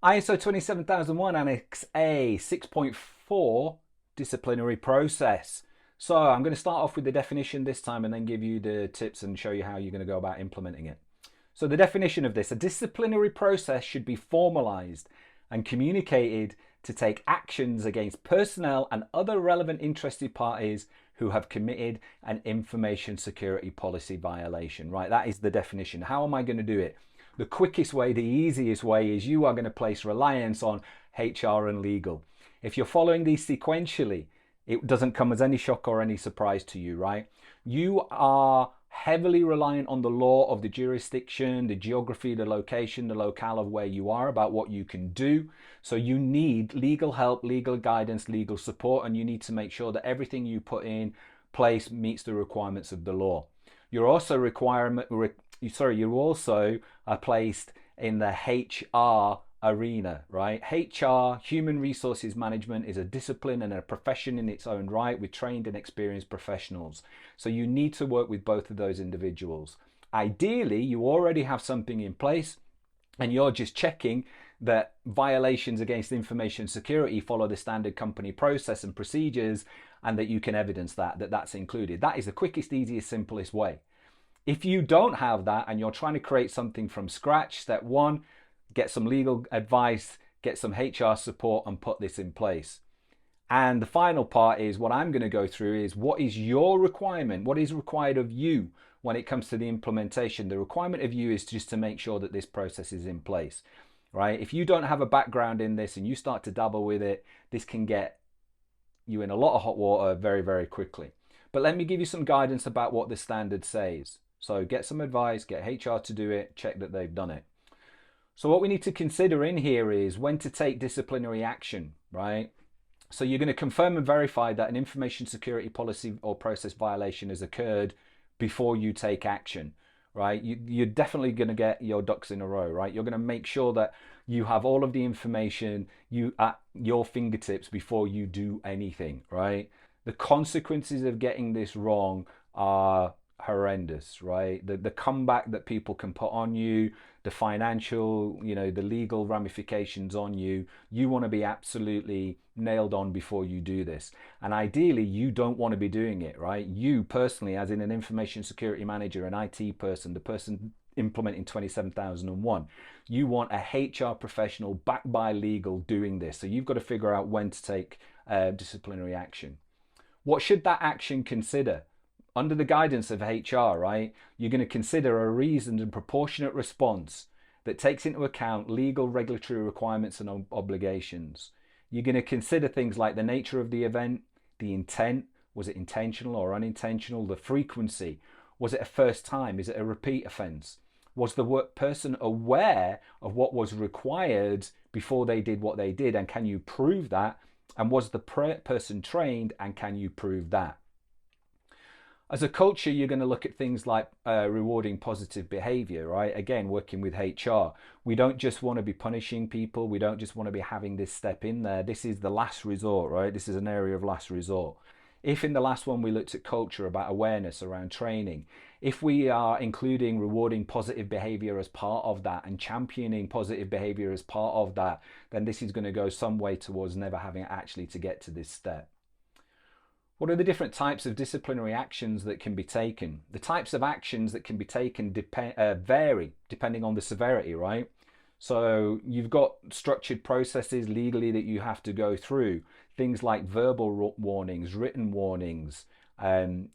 ISO 27001 Annex A 6.4 Disciplinary Process. So I'm going to start off with the definition this time and then give you the tips and show you how you're going to go about implementing it. So the definition of this: a disciplinary process should be formalized and communicated to take actions against personnel and other relevant interested parties who have committed an information security policy violation. Right, that is the definition. How am I going to do it? The quickest way, the easiest way, is you are going to place reliance on HR and legal. If you're following these sequentially, it doesn't come as any shock or any surprise to you, right? You are heavily reliant on the law of the jurisdiction, the geography, the location, the locale of where you are about what you can do. So you need legal help, legal guidance, legal support, and you need to make sure that everything you put in place meets the requirements of the law. You're also you also are placed in the HR arena, right? HR, human resources management, is a discipline and a profession in its own right with trained and experienced professionals. So you need to work with both of those individuals. Ideally, you already have something in place and you're just checking that violations against information security follow the standard company process and procedures, and that you can evidence that that's included. That is the quickest, easiest, simplest way. If you don't have that and you're trying to create something from scratch, step one, get some legal advice, get some HR support, and put this in place. And the final part is what I'm going to go through is what is your requirement? What is required of you when it comes to the implementation? The requirement of you is just to make sure that this process is in place, right? If you don't have a background in this and you start to dabble with it, this can get you in a lot of hot water very, very quickly. But let me give you some guidance about what the standard says. So get some advice, get HR to do it, check that they've done it. So what we need to consider in here is when to take disciplinary action, right? So you're going to confirm and verify that an information security policy or process violation has occurred before you take action, right? You're definitely going to get your ducks in a row, right? You're going to make sure that you have all of the information at your fingertips before you do anything, right? The consequences of getting this wrong are horrendous, right? The comeback that people can put on you, the financial, the legal ramifications on you. You want to be absolutely nailed on before you do this. And ideally, you don't want to be doing it, right? You personally, as in an information security manager, an IT person, the person implementing 27001, you want a HR professional backed by legal doing this. So you've got to figure out when to take disciplinary action. What should that action consider? Under the guidance of HR, right, you're going to consider a reasoned and proportionate response that takes into account legal regulatory requirements and obligations. You're going to consider things like the nature of the event, the intent, was it intentional or unintentional, the frequency, was it a first time, is it a repeat offence, was the person aware of what was required before they did what they did, and can you prove that, and was the person trained, and can you prove that? As a culture, you're going to look at things like rewarding positive behavior, right? Again, working with HR. We don't just want to be punishing people. We don't just want to be having this step in there. This is the last resort, right? This is an area of last resort. If in the last one we looked at culture, about awareness around training, if we are including rewarding positive behavior as part of that and championing positive behavior as part of that, then this is going to go some way towards never having actually to get to this step. What are the different types of disciplinary actions that can be taken? The types of actions that can be taken vary depending on the severity, right? So you've got structured processes legally that you have to go through. Things like verbal warnings, written warnings,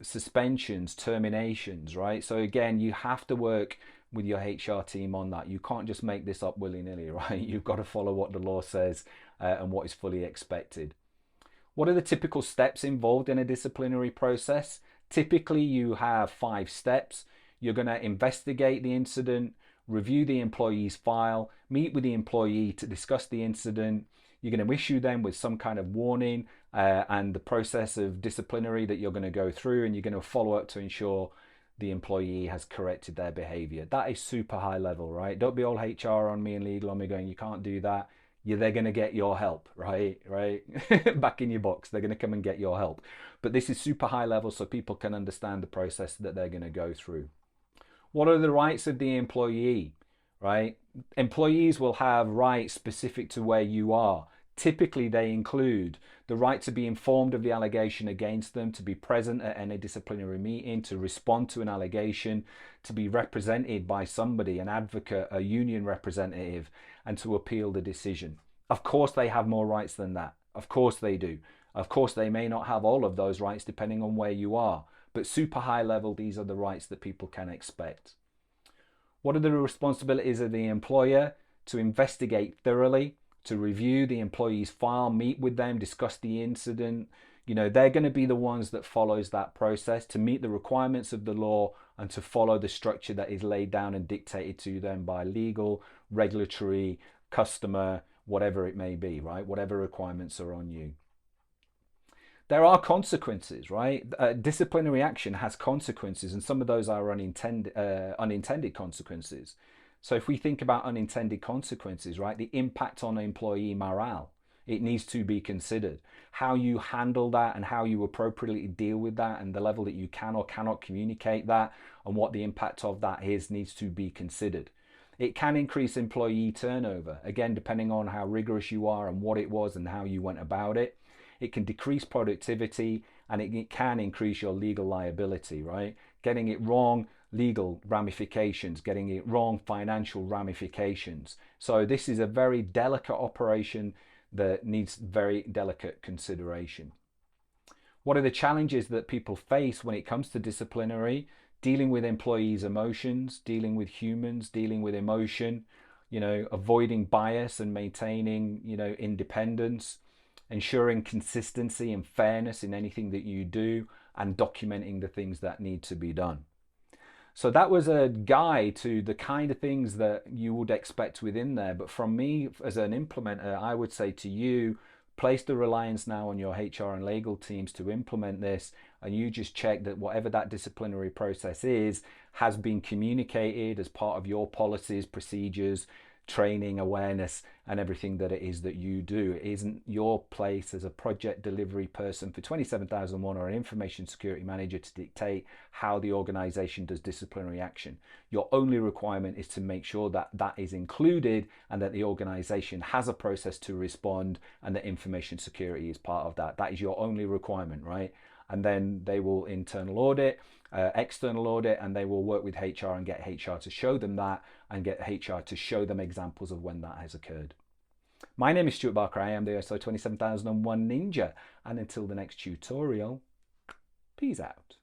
suspensions, terminations, right? So again, you have to work with your HR team on that. You can't just make this up willy-nilly, right? You've got to follow what the law says and what is fully expected. What are the typical steps involved in a disciplinary process? Typically, you have 5 steps. You're going to investigate the incident, review the employee's file, meet with the employee to discuss the incident. You're going to issue them with some kind of warning and the process of disciplinary that you're going to go through, and you're going to follow up to ensure the employee has corrected their behavior. That is super high level, right? Don't be all HR on me and legal on me going, you can't do that. They're going to get your help, right? Back in your box, they're going to come and get your help. But this is super high level so people can understand the process that they're going to go through. What are the rights of the employee? right? Employees will have rights specific to where you are. Typically, they include the right to be informed of the allegation against them, to be present at any disciplinary meeting, to respond to an allegation, to be represented by somebody, an advocate, a union representative, and to appeal the decision. Of course, they have more rights than that. Of course, they do. Of course, they may not have all of those rights depending on where you are, but super high level, these are the rights that people can expect. What are the responsibilities of the employer? To investigate thoroughly, to review the employee's file, meet with them, discuss the incident. They're going to be the ones that follows that process to meet the requirements of the law and to follow the structure that is laid down and dictated to them by legal, regulatory, customer, whatever it may be, right? Whatever requirements are on you. There are consequences, right? Disciplinary action has consequences, and some of those are unintended consequences. So if we think about unintended consequences, right, the impact on employee morale, it needs to be considered. How you handle that and how you appropriately deal with that and the level that you can or cannot communicate that and what the impact of that is needs to be considered. It can increase employee turnover, again, depending on how rigorous you are and what it was and how you went about it. It can decrease productivity and it can increase your legal liability, right? Getting it wrong, legal ramifications, getting it wrong, financial ramifications. So this is a very delicate operation that needs very delicate consideration. What are the challenges that people face when it comes to disciplinary? Dealing with employees' emotions, dealing with humans, dealing with emotion, avoiding bias and maintaining, independence, ensuring consistency and fairness in anything that you do, and documenting the things that need to be done. So that was a guide to the kind of things that you would expect within there. But from me as an implementer, I would say to you, place the reliance now on your HR and legal teams to implement this, and you just check that whatever that disciplinary process is has been communicated as part of your policies, procedures, training, awareness, and everything that it is that you do. It isn't your place as a project delivery person for 27001 or an information security manager to dictate how the organization does disciplinary action. Your only requirement is to make sure that that is included and that the organization has a process to respond and that information security is part of that. That is your only requirement, right? And then they will internal audit, external audit, and they will work with HR and get HR to show them that and get HR to show them examples of when that has occurred. My name is Stuart Barker. I am the ISO 27001 Ninja. And until the next tutorial, peace out.